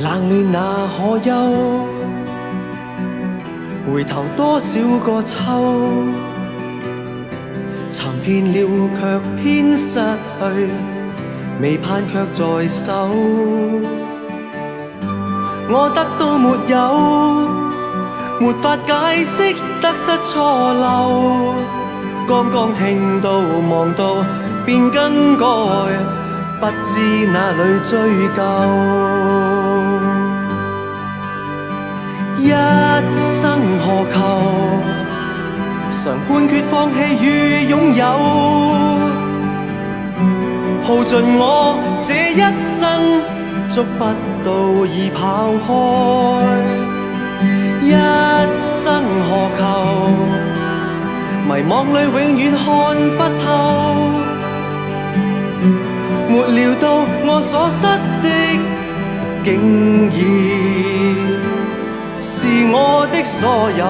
冷暖那可休？回頭多少個秋，尋遍了卻偏失去，未盼卻在手。我得到沒有，沒法解釋得失錯漏。剛剛聽到望到便更改，不知哪裏追究。一生何求？常判決放棄與擁有，耗盡我這一生，捉不到已跑開。一生何求？迷惘裏永遠看不透，沒料到我所失的，竟然是我的所有。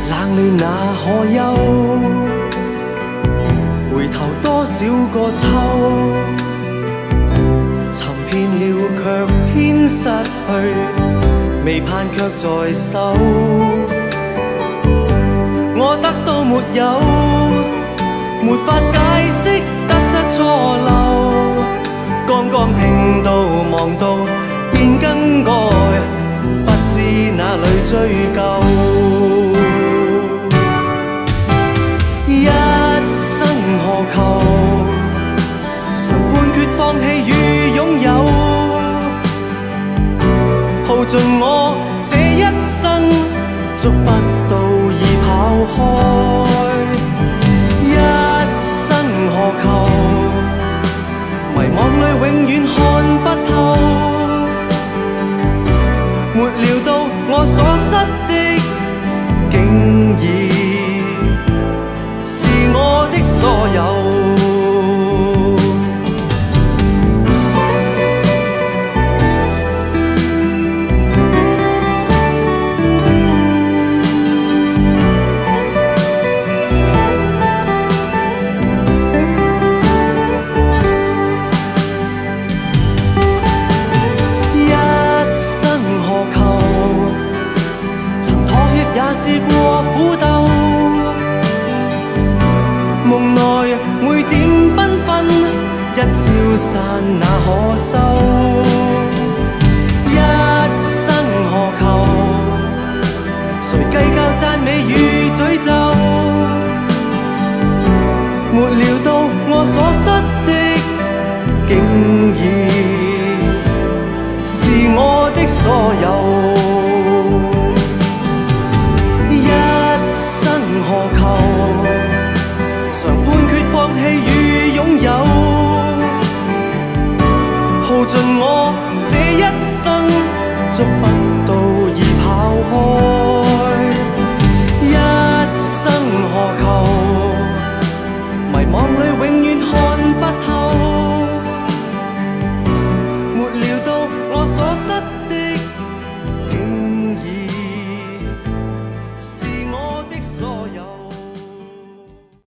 冷暖那可休？回頭多少個秋，尋遍了卻偏失去，未盼卻在手。我得到沒有，沒法解釋得失錯漏。剛剛聽到望到便更改，不知哪裏追究。一生何求？常判決放棄與擁有，耗盡我這一生，捉不到已跑開。一生何求？迷惘裏永遠看不透，沒料到我所失的，竟然我的所有。一生何求？曾妥協也試過苦鬥，夢內每點繽紛，一消散那可收？一生何求？誰計較讚美與詛咒？沒料到我所失的，竟然是我的所有。一生何求？常判決放棄與擁有，耗盡我這一生，捉不到已跑開。一生何求？迷惘裏永遠